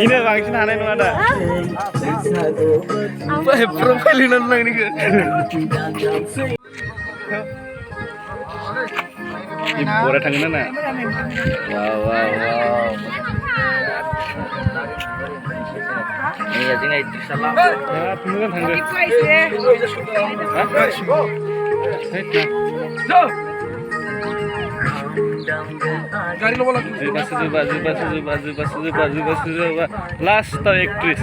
Ini langsung aneh nu ada. Profilinan lang ini. Ibora thangna na. Wow. Ini jadi ngai salam. Ya, tunggu thangga. गाड़ी लो बोला जुबा लast actress